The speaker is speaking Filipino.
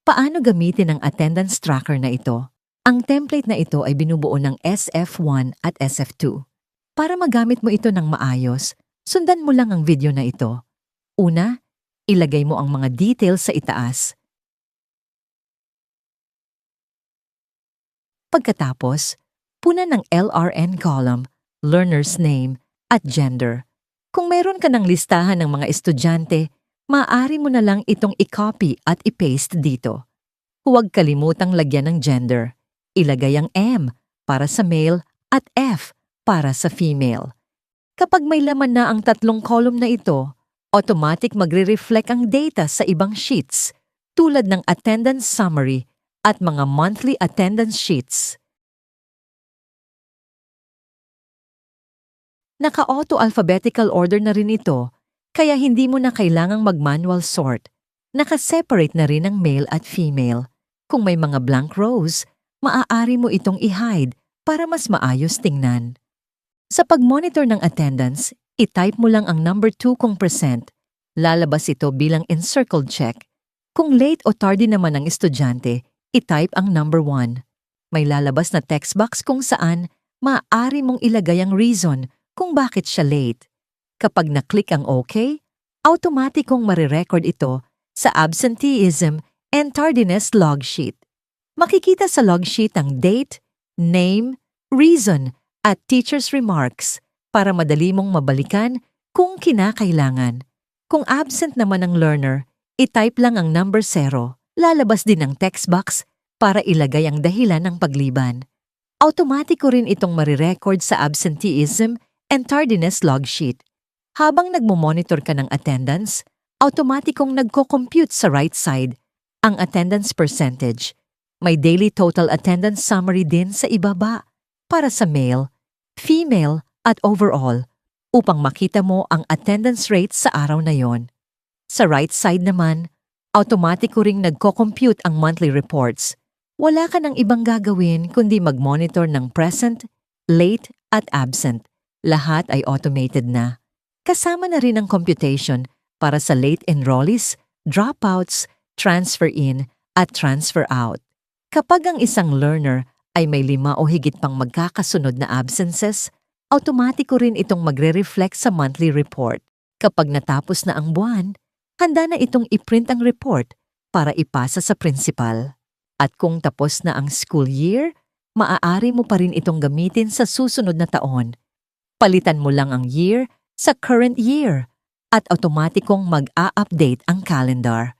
Paano gamitin ang attendance tracker na ito? Ang template na ito ay binubuo ng SF1 at SF2. Para magamit mo ito ng maayos, sundan mo lang ang video na ito. Una, ilagay mo ang mga details sa itaas. Pagkatapos, punan ng LRN column, learner's name, at gender. Kung meron ka ng listahan ng mga estudyante, maaari mo na lang itong i-copy at i-paste dito. Huwag kalimutang lagyan ng gender. Ilagay ang M para sa male at F para sa female. Kapag may laman na ang tatlong column na ito, automatic magre-reflect ang data sa ibang sheets tulad ng attendance summary at mga monthly attendance sheets. Naka-auto alphabetical order na rin ito, kaya hindi mo na kailangang mag-manual sort. Naka-separate na rin ang male at female. Kung may mga blank rows, maaari mo itong i-hide para mas maayos tingnan. Sa pag-monitor ng attendance, i-type mo lang ang number 2 kung %. Lalabas ito bilang encircled check. Kung late o tardy naman ang estudyante, i-type ang number 1. May lalabas na text box kung saan maaari mong ilagay ang reason kung bakit siya late. Kapag na-click ang OK, automatikong marirecord ito sa absenteeism and tardiness log sheet. Makikita sa log sheet ang date, name, reason, at teacher's remarks para madali mong mabalikan kung kinakailangan. Kung absent naman ang learner, i-type lang ang number 0. Lalabas din ang text box para ilagay ang dahilan ng pagliban. Automatiko rin itong marirecord sa absenteeism and tardiness log sheet. Habang nagmo-monitor ka ng attendance, automatikong nagko-compute sa right side ang attendance percentage. May daily total attendance summary din sa ibaba para sa male, female at overall upang makita mo ang attendance rate sa araw na yon. Sa right side naman, automatiko ring nagko-compute ang monthly reports. Wala ka ng ibang gagawin kundi mag-monitor ng present, late at absent. Lahat ay automated na. Kasama na rin ang computation para sa late enrollees, dropouts, transfer in, at transfer out. Kapag ang isang learner ay may 5 o higit pang magkakasunod na absences, automatiko rin itong magre-reflect sa monthly report. Kapag natapos na ang buwan, handa na itong i-print ang report para ipasa sa principal. At kung tapos na ang school year, maaari mo pa rin itong gamitin sa susunod na taon. Palitan mo lang ang year sa current year at automatikong mag-a-update ang calendar.